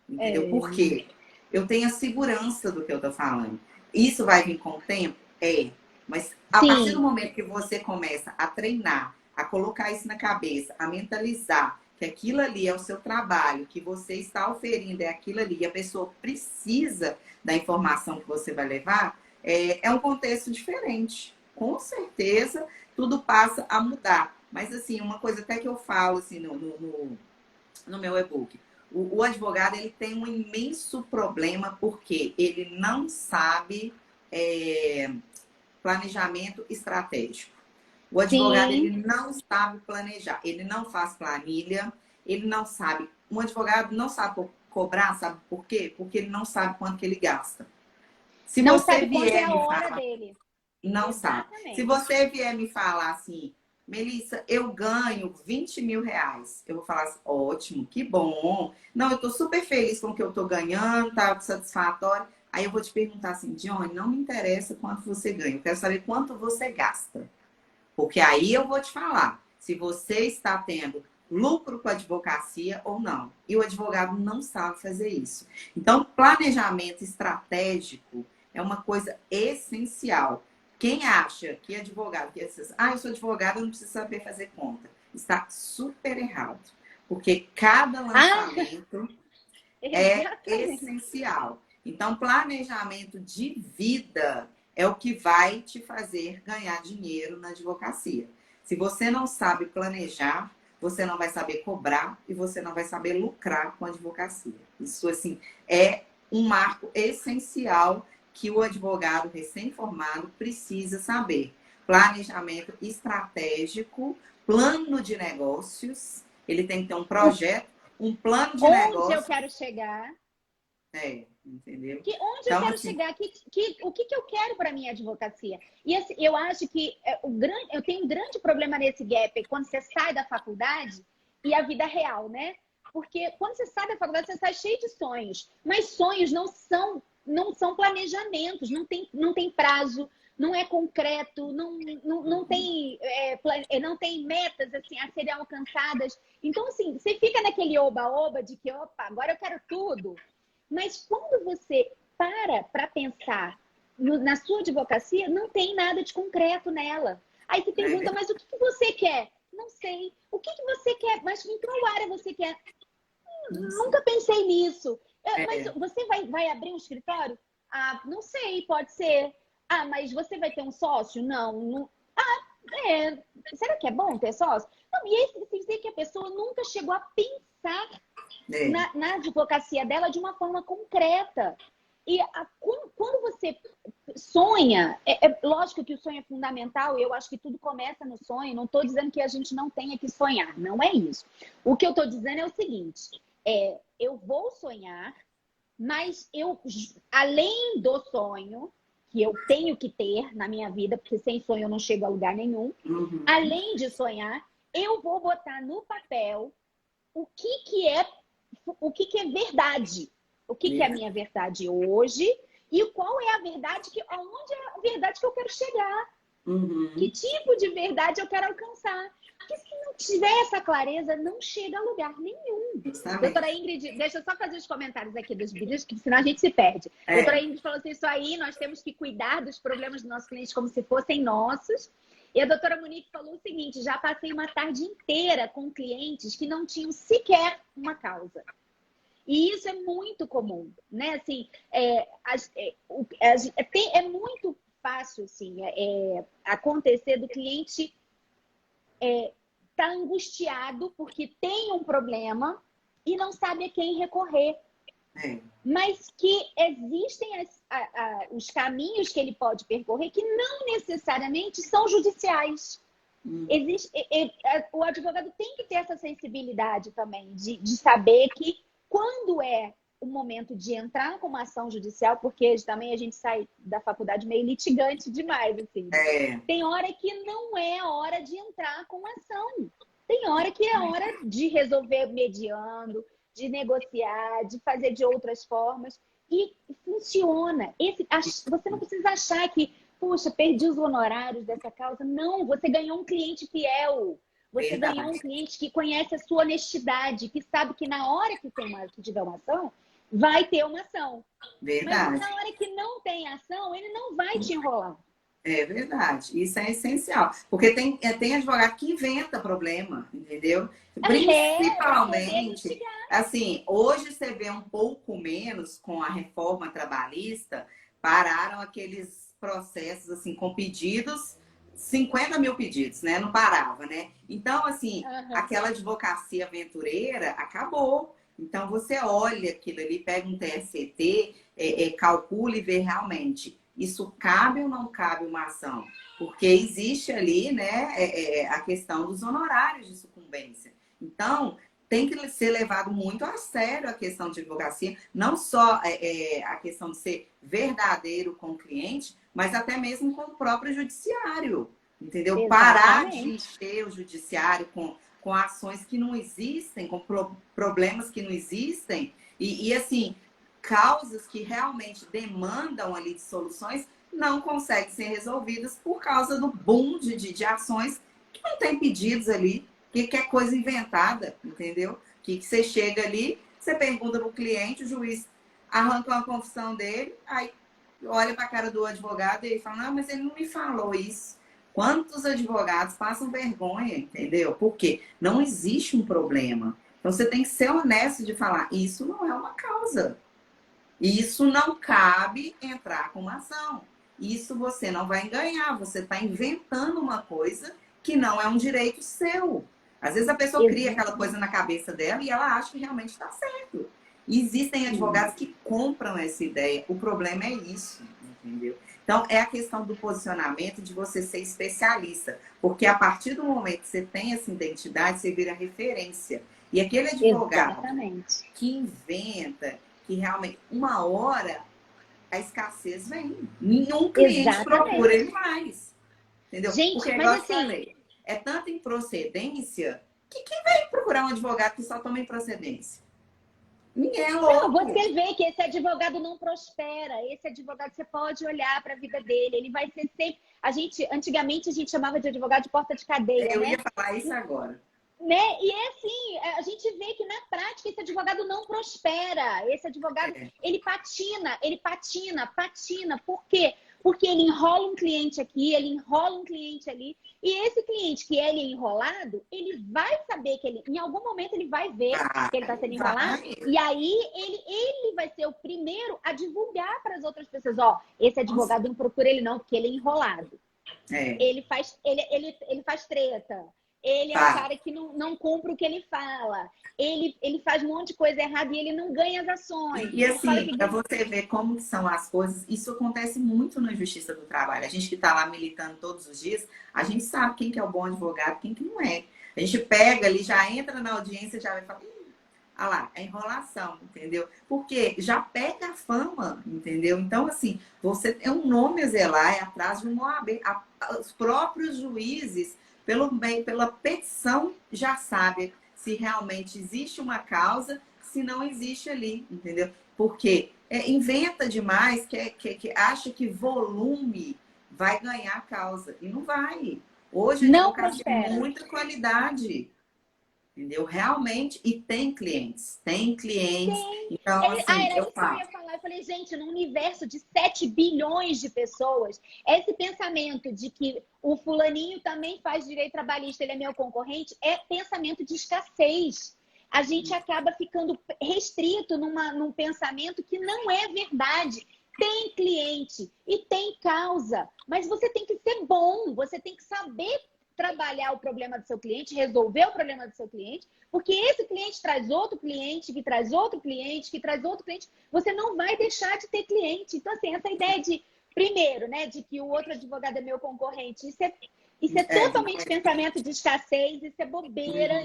entendeu? Por É. quê? Eu tenho a segurança do que eu tô falando. Isso vai vir com o tempo? É. Mas a partir do Sim. momento que você começa a treinar, a colocar isso na cabeça, a mentalizar que aquilo ali é o seu trabalho, que você está oferindo é aquilo ali, e a pessoa precisa da informação que você vai levar, é um contexto diferente. Com certeza, tudo passa a mudar. Mas, assim, uma coisa até que eu falo assim, no meu e-book. O advogado ele tem um imenso problema porque ele não sabe planejamento estratégico. O advogado ele Sim. não sabe planejar, ele não faz planilha, ele não sabe. Um advogado não sabe cobrar, sabe por quê? Porque ele não sabe quanto que ele gasta. Se Não você sabe quanto é vier a me hora falar dele. não sabe. Se Exatamente. você vier me falar assim, Melissa, eu ganho 20 mil reais. Eu vou falar assim, ótimo, que bom. Não, eu tô super feliz com o que eu tô ganhando, tá satisfatório. Aí eu vou te perguntar assim, Johnny, não me interessa quanto você ganha, eu quero saber quanto você gasta. Porque aí eu vou te falar se você está tendo lucro com a advocacia ou não. E o advogado não sabe fazer isso. Então, planejamento estratégico é uma coisa essencial. Quem acha que advogado, que diz, eu sou advogado, eu não preciso saber fazer conta, está super errado. Porque cada Ah, lançamento é exatamente. essencial. Então, planejamento de vida é o que vai te fazer ganhar dinheiro na advocacia. Se você não sabe planejar, você não vai saber cobrar e você não vai saber lucrar com a advocacia. Isso, assim, é um marco essencial que o advogado recém-formado precisa saber. Planejamento estratégico, plano de negócios, ele tem que ter um O, projeto, um plano de onde eu negócio, quero chegar? entendeu? Onde eu Então, quero assim, chegar? O que eu quero para a minha advocacia? E assim, eu acho que eu tenho um grande problema nesse gap quando você sai da faculdade e a vida real, né? Porque quando você sai da faculdade, você sai cheio de sonhos. Mas sonhos não são planejamentos, não tem prazo, não é concreto, não tem metas assim, a serem alcançadas. Então, assim, você fica naquele oba-oba de que, opa, agora eu quero tudo. Mas quando você para pensar na sua advocacia, não tem nada de concreto nela. Aí você é pergunta, mas o que você quer? Não sei. O que você quer? Mas em qual área você quer? não sei. Nunca pensei nisso. Mas É, você vai abrir um escritório? Ah, não sei, pode ser. Ah, mas você vai ter um sócio? Não. É, será que é bom ter sócio? Não, e aí você dizer que a pessoa nunca chegou a pensar é, na advocacia dela de uma forma concreta. E quando você sonha, é lógico que o sonho é fundamental, eu acho que tudo começa no sonho, não estou dizendo que a gente não tenha que sonhar, não é isso. O que eu estou dizendo é o seguinte, eu vou sonhar, mas além do sonho, que eu tenho que ter na minha vida, porque sem sonho eu não chego a lugar nenhum. Uhum. Além de sonhar, eu vou botar no papel o que é verdade. O que é a minha verdade hoje e qual é a verdade onde é a verdade que eu quero chegar. Uhum. Que tipo de verdade eu quero alcançar. Porque se não tiver essa clareza, não chega a lugar nenhum. Justamente. Doutora Ingrid, deixa eu só fazer os comentários aqui dos vídeos, que senão a gente se perde. Doutora Ingrid falou assim, isso aí, nós temos que cuidar dos problemas dos nossos clientes como se fossem nossos. E a doutora Monique falou o seguinte, já passei uma tarde inteira com clientes que não tinham sequer uma causa. E isso é muito comum, né? Assim, é muito fácil, assim, acontecer do cliente tá angustiado porque tem um problema e não sabe a quem recorrer. Mas que existem os caminhos que ele pode percorrer que não necessariamente são judiciais. O advogado tem que ter essa sensibilidade também de saber que quando é o momento de entrar com uma ação judicial, porque também a gente sai da faculdade meio litigante demais, assim. Tem hora que não é hora de entrar com ação. Tem hora que é hora de resolver mediando, de negociar, de fazer de outras formas. E funciona. Você não precisa achar que, puxa, perdi os honorários dessa causa. Não, você ganhou um cliente fiel. Você ganhou um cliente que conhece a sua honestidade, que sabe que na hora que tiver uma ação, vai ter uma ação. Mas na hora que não tem ação, ele não vai te enrolar. É verdade, isso é essencial. Porque tem advogado que inventa problema, entendeu? Principalmente, assim, hoje você vê um pouco menos com a reforma trabalhista, pararam aqueles processos, assim, com pedidos, 50 mil pedidos, né? Não parava, né? Então, assim, aquela advocacia aventureira acabou. Então, você olha aquilo ali, pega um TST, calcula e vê realmente isso cabe ou não cabe uma ação? Porque existe ali, né, a questão dos honorários de sucumbência. Então, tem que ser levado muito a sério a questão de advocacia, não só a questão de ser verdadeiro com o cliente, mas até mesmo com o próprio judiciário, entendeu? Exatamente. Parar de encher o judiciário com ações que não existem, com problemas que não existem, e assim, causas que realmente demandam ali de soluções não conseguem ser resolvidas por causa do boom de ações que não tem pedidos ali, que é coisa inventada, entendeu? Que você chega ali, você pergunta para o cliente, o juiz arranca uma confissão dele, aí olha para a cara do advogado e ele fala, não, mas ele não me falou isso. Quantos advogados passam vergonha, entendeu? Porque não existe um problema. Então você tem que ser honesto de falar, isso não é uma causa. Isso não cabe entrar com uma ação. Isso você não vai ganhar. Você está inventando uma coisa que não é um direito seu. Às vezes a pessoa cria aquela coisa na cabeça dela e ela acha que realmente está certo. E existem advogados que compram essa ideia. O problema é isso, entendeu? Então, é a questão do posicionamento, de você ser especialista. Porque a partir do momento que você tem essa identidade, você vira referência. E aquele advogado que inventa, que realmente, uma hora, a escassez vem. Nenhum cliente procura ele mais. Entendeu? Gente, porque, mas assim, falei, é tanta improcedência que quem vai procurar um advogado que só toma improcedência? Ninguém é louco. Não, você vê que esse advogado não prospera. Esse advogado, você pode olhar para a vida dele. Ele vai ser sempre... Antigamente, a gente chamava de advogado de porta de cadeia, Eu ia falar isso agora. Né? E é assim, a gente vê que na prática esse advogado não prospera. Esse advogado, ele patina. Por quê? Porque ele enrola um cliente aqui, ele enrola um cliente ali. E esse cliente que ele é enrolado, ele vai saber que ele, em algum momento ele vai ver que ele está sendo enrolado. E aí ele vai ser o primeiro a divulgar para as outras pessoas. Ó, esse advogado não procura ele não, porque ele é enrolado. Ele faz treta. Ele é um cara que não cumpre o que ele fala. Ele faz um monte de coisa errada e ele não ganha as ações. E assim, para você ver como são as coisas, isso acontece muito na Justiça do Trabalho. A gente que está lá militando todos os dias, a gente sabe quem que é o bom advogado, quem que não é. A gente pega ali, já entra na audiência, já vai falar, Ah lá, é enrolação, entendeu? Porque já pega a fama, entendeu? Então, assim, você tem um nome a zelar, é atrás de uma OAB. Os próprios juízes, pela petição, já sabem se realmente existe uma causa, se não existe ali, entendeu? Porque inventa demais, que acha que volume vai ganhar causa. E não vai. Hoje a Não advocacia é prospera. muita qualidade. Entendeu? Realmente, e tem clientes, tem clientes. Então, assim, Era eu isso que eu falo. ia falar. Eu falei, gente, num universo de 7 bilhões de pessoas, esse pensamento de que o fulaninho também faz direito trabalhista, ele é meu concorrente, é pensamento de escassez. A gente acaba ficando restrito num pensamento que não é verdade. Tem cliente e tem causa, mas você tem que ser bom, você tem que saber trabalhar o problema do seu cliente, resolver o problema do seu cliente, porque esse cliente traz outro cliente, que traz outro cliente, que traz outro cliente, você não vai deixar de ter cliente. Então, assim, essa ideia de, primeiro, né, de que o outro advogado é meu concorrente, isso é totalmente pensamento de escassez, isso é bobeira,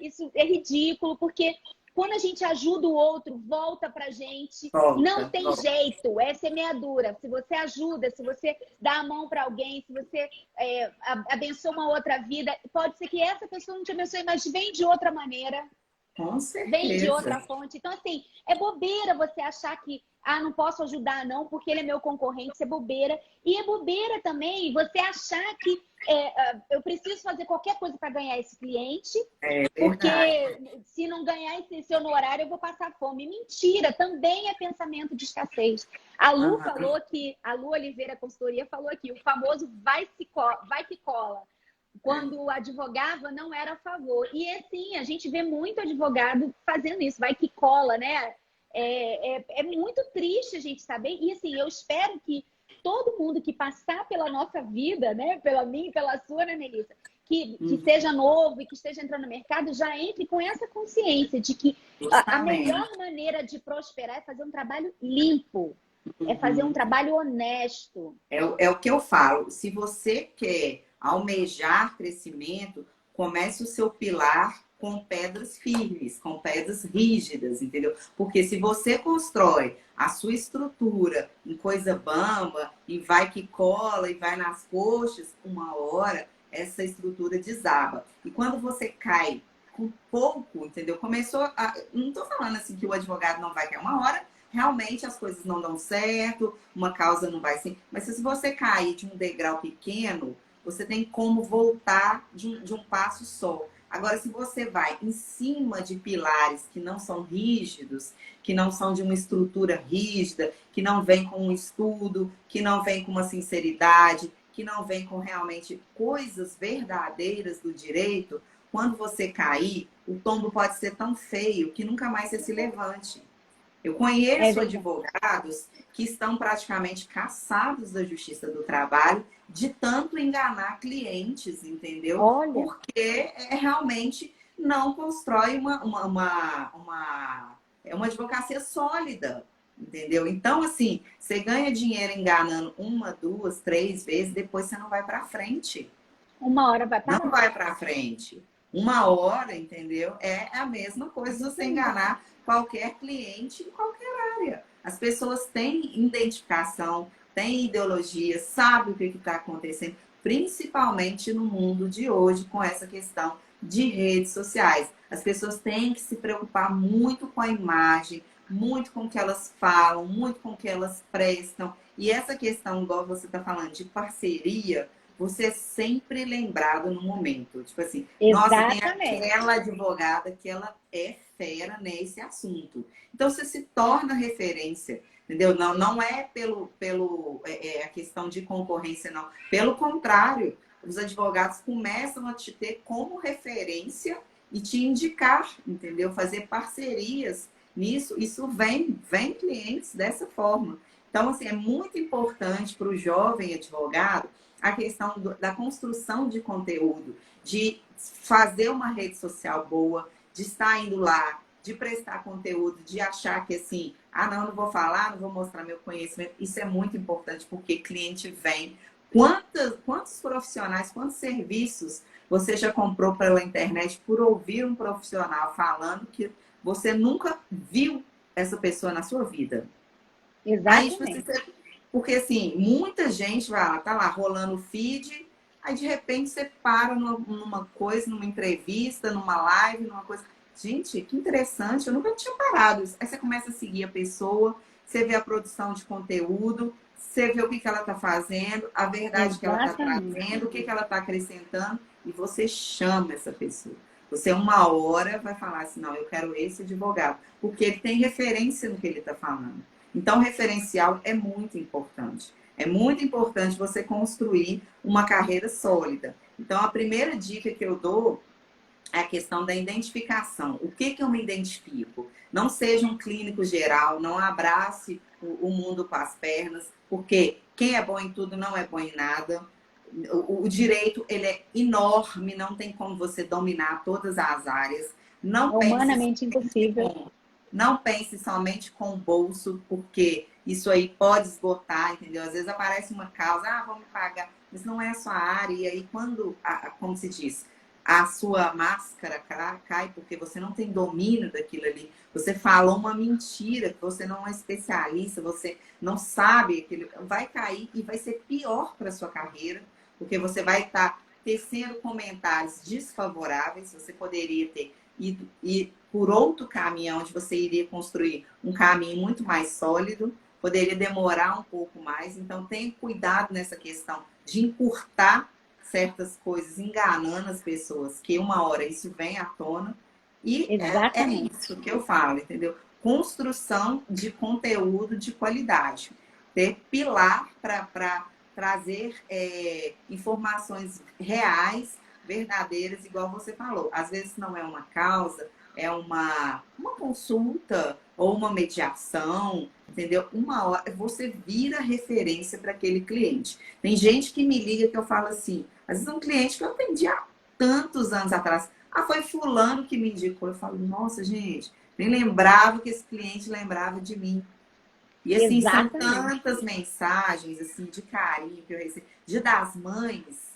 isso é ridículo, porque quando a gente ajuda o outro, volta pra gente. Não Volta, tem volta. jeito, é semeadura. Se você ajuda, se você dá a mão para alguém, se você abençoa uma outra vida, pode ser que essa pessoa não te abençoe, mas vem de outra maneira. Com Vem de outra certeza. fonte. Então, assim, é bobeira você achar que, não posso ajudar não, porque ele é meu concorrente, isso é bobeira. E é bobeira também você achar que eu preciso fazer qualquer coisa para ganhar esse cliente, É porque verdade. se não ganhar esse honorário, eu vou passar fome. Mentira, também é pensamento de escassez. A Lu Aham. falou que, a Lu Oliveira Consultoria falou aqui, o famoso vai que cola. Quando advogava, não era a favor. E assim, a gente vê muito advogado fazendo isso, vai que cola, né? É muito triste a gente saber. E assim, eu espero que todo mundo que passar pela nossa vida, né? Pela minha e pela sua, né, Melissa? Que seja novo e que esteja entrando no mercado, já entre com essa consciência de que a melhor Justamente. maneira de prosperar é fazer um trabalho limpo, é fazer um Uhum. trabalho honesto. É o que eu falo. Se você quer almejar crescimento, comece o seu pilar com pedras firmes, com pedras rígidas, entendeu? Porque se você constrói a sua estrutura em coisa bamba e vai que cola e vai nas coxas, uma hora essa estrutura desaba. E quando você cai com pouco, entendeu? Não estou falando assim que o advogado não vai cair uma hora. Realmente as coisas não dão certo, uma causa não vai ser. Mas se você cair de um degrau pequeno, você tem como voltar de um passo só. Agora, se você vai em cima de pilares que não são rígidos, que não são de uma estrutura rígida, que não vem com um estudo, que não vem com uma sinceridade, que não vem com realmente coisas verdadeiras do direito, quando você cair, o tombo pode ser tão feio que nunca mais você se levante. Eu É conheço verdade. advogados que estão praticamente cassados da Justiça do Trabalho de tanto enganar clientes, entendeu? Olha. Porque realmente não constrói uma advocacia sólida, entendeu? Então, assim, você ganha dinheiro enganando uma, duas, três vezes, depois você não vai para frente. Uma hora vai Não parar. vai para frente. Uma hora, entendeu? É a mesma coisa você enganar qualquer cliente em qualquer área. As pessoas têm identificação, têm ideologia, sabem o que está acontecendo, principalmente no mundo de hoje, com essa questão de redes sociais. As pessoas têm que se preocupar muito com a imagem, muito com o que elas falam, muito com o que elas prestam. E essa questão, igual você está falando, de parceria, você é sempre lembrado no momento. Tipo assim, nossa, tem Exatamente. aquela advogada que ela é fera nesse assunto. Então você se torna referência, entendeu? Não é a questão de concorrência, não. Pelo contrário, os advogados começam a te ter como referência e te indicar, entendeu? Fazer parcerias nisso. Isso vem clientes dessa forma. Então, assim, é muito importante para o jovem advogado a questão da construção de conteúdo, de fazer uma rede social boa, de estar indo lá, de prestar conteúdo, de achar que assim, não vou falar, não vou mostrar meu conhecimento. Isso é muito importante porque cliente vem. Quantos profissionais, quantos serviços você já comprou pela internet por ouvir um profissional falando que você nunca viu essa pessoa na sua vida. Aí, tipo assim, Exatamente. porque assim, muita gente vai lá, tá lá rolando o feed, aí de repente você para numa coisa, numa entrevista, numa live, numa coisa. Gente, que interessante, eu nunca tinha parado. Aí você começa a seguir a pessoa, você vê a produção de conteúdo, você vê o que ela tá fazendo, a verdade que ela tá Exatamente. trazendo, o que ela tá acrescentando, e você chama essa pessoa. Você, uma hora, vai falar assim: não, eu quero esse advogado, porque ele tem referência no que ele está falando. Então, referencial é muito importante. É muito importante você construir uma carreira sólida. Então, a primeira dica que eu dou é a questão da identificação. O que eu me identifico? Não seja um clínico geral, não abrace o mundo com as pernas, porque quem é bom em tudo não é bom em nada. O direito, ele é enorme, não tem como você dominar todas as áreas. Não É pense humanamente impossível. não pense somente com o bolso, porque isso aí pode esgotar, entendeu? Às vezes aparece uma causa, vamos pagar, mas não é a sua área. E aí, quando, como se diz, a sua máscara cai porque você não tem domínio daquilo ali, você falou uma mentira, que você não é especialista, você não sabe aquilo, vai cair e vai ser pior para a sua carreira, porque você vai estar tecendo comentários desfavoráveis, você poderia ter e por outro caminho, onde você iria construir um caminho muito mais sólido, poderia demorar um pouco mais. Então, tenha cuidado nessa questão de encurtar certas coisas, enganando as pessoas, que uma hora isso vem à tona. E é Exatamente. isso que eu falo, entendeu? Construção de conteúdo de qualidade. Ter pilar para trazer informações reais, verdadeiras, igual você falou. Às vezes não é uma causa, é uma consulta ou uma mediação, entendeu? Uma hora você vira referência para aquele cliente. Tem gente que me liga que eu falo assim, às vezes é um cliente que eu atendi há tantos anos atrás. Foi fulano que me indicou. Eu falo, nossa, gente, nem lembrava que esse cliente lembrava de mim. E assim, são Exatamente. tantas mensagens assim de carinho que eu recebo. Dia das Mães,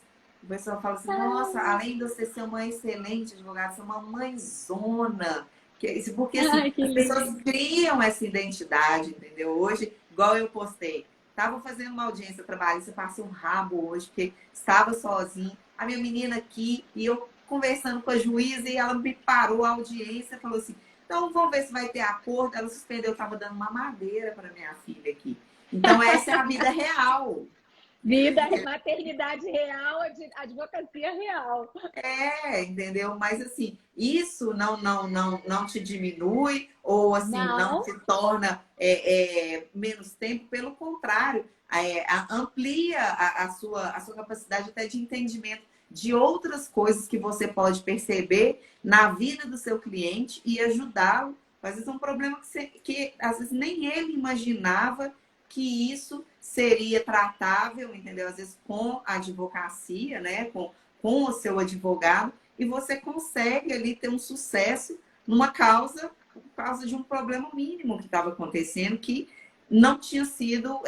o pessoal fala assim: nossa, além de você ser uma excelente advogada, você é uma mãezona. Porque assim, Ai, que as pessoas lindo. criam essa identidade, entendeu? Hoje, igual eu postei, estava fazendo uma audiência trabalhista, passei um rabo hoje, porque estava sozinha. A minha menina aqui, e eu conversando com a juíza, e ela me parou a audiência, falou assim: então, vamos ver se vai ter acordo. Ela suspendeu, eu estava dando uma madeira para minha filha aqui. Então, essa é a vida real. Vida, maternidade real, advocacia real. Entendeu? Mas assim, isso não te diminui ou assim não Não, te torna menos tempo, pelo contrário, amplia a sua capacidade até de entendimento de outras coisas que você pode perceber na vida do seu cliente e ajudá-lo. Às vezes é um problema que às vezes nem ele imaginava que isso seria tratável, entendeu? Às vezes com a advocacia, né? Com o seu advogado, e você consegue ali ter um sucesso numa causa, por causa de um problema mínimo que estava acontecendo, que não tinha sido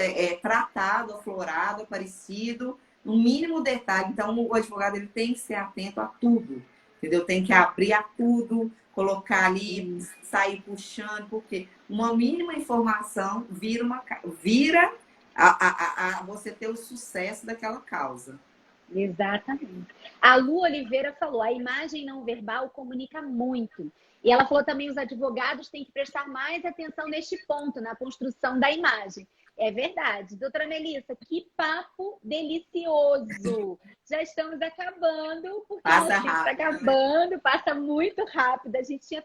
tratado, aflorado, aparecido, no mínimo detalhe. Então, o advogado ele tem que ser atento a tudo, entendeu? Tem que abrir a tudo, colocar ali, sair puxando, porque uma mínima informação vira a você ter o sucesso daquela causa. exatamente. A Lu Oliveira falou: a imagem não verbal comunica muito. E ela falou também: os advogados têm que prestar mais atenção neste ponto, na construção da imagem. É verdade. Doutora Melissa, que papo delicioso! Já estamos acabando, porque o Passa nosso tempo está rápido, né? acabando, passa muito rápido. A gente tinha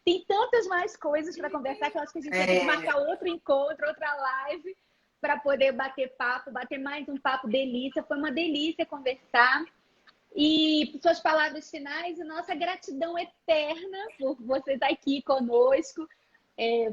tem tantas mais coisas para conversar que eu acho que a gente vai ter que É, marcar outro encontro, outra live para poder bater papo, bater mais um papo delícia. Foi uma delícia conversar. E suas palavras finais e nossa gratidão eterna por você estar aqui conosco,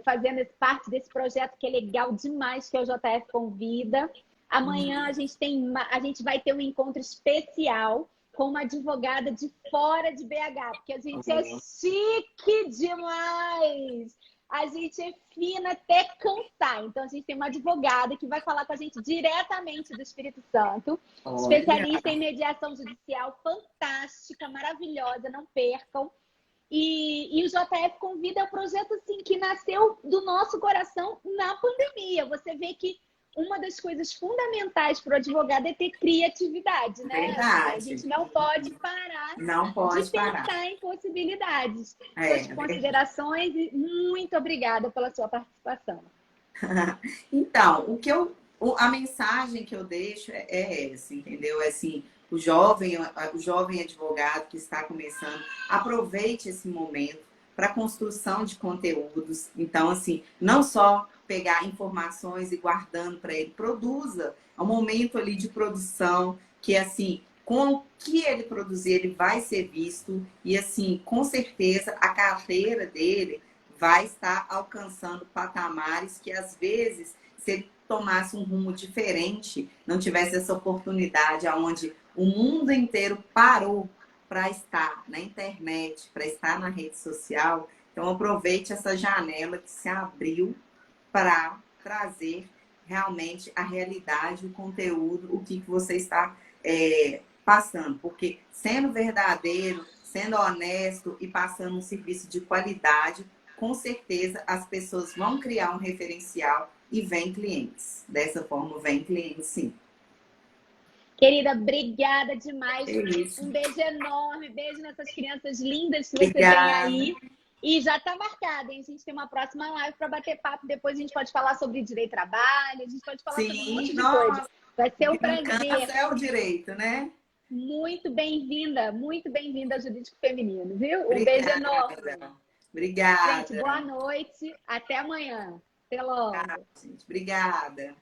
fazendo parte desse projeto que é legal demais, que é o JF Convida. Amanhã a gente vai ter um encontro especial com uma advogada de fora de BH, porque a gente é chique demais. A gente é fina até cansar. Então, a gente tem uma advogada que vai falar com a gente diretamente do Espírito Santo, olha, especialista em mediação judicial, fantástica, maravilhosa, não percam. E o JF Convida é um projeto assim, que nasceu do nosso coração na pandemia. Você vê que uma das coisas fundamentais para o advogado é ter criatividade, né? Assim, a Verdade. gente não pode parar Não de pode parar. pensar em possibilidades. É, Suas é verdade. considerações e muito obrigada pela sua participação. Então, a mensagem que eu deixo é essa, entendeu? É assim, o jovem advogado que está começando, aproveite esse momento para construção de conteúdos. Então, assim, não só pegar informações e guardando para ele, produza. É um momento ali de produção que, assim, com o que ele produzir, ele vai ser visto e, assim, com certeza a carreira dele vai estar alcançando patamares que, às vezes, se ele tomasse um rumo diferente, não tivesse essa oportunidade aonde o mundo inteiro parou para estar na internet, para estar na rede social. Então, aproveite essa janela que se abriu para trazer realmente a realidade, o conteúdo, o que você está passando. Porque sendo verdadeiro, sendo honesto e passando um serviço de qualidade, com certeza as pessoas vão criar um referencial e vem clientes. Dessa forma, vem clientes, sim. Querida, obrigada demais. É isso. Um beijo enorme, beijo nessas crianças lindas que você tem Obrigada. aí. E já está marcada, hein? A gente tem uma próxima live para bater papo. Depois a gente pode falar sobre direito do trabalho, a gente pode falar sobre um Sim, monte de coisa. nossa, Vai ser um que não prazer. cansa é o direito, né? Muito bem-vinda ao Jurídico Feminino, viu? Um beijo enorme. Obrigada. Obrigada. Gente, boa noite. Até amanhã. Até logo. Gente. Obrigada.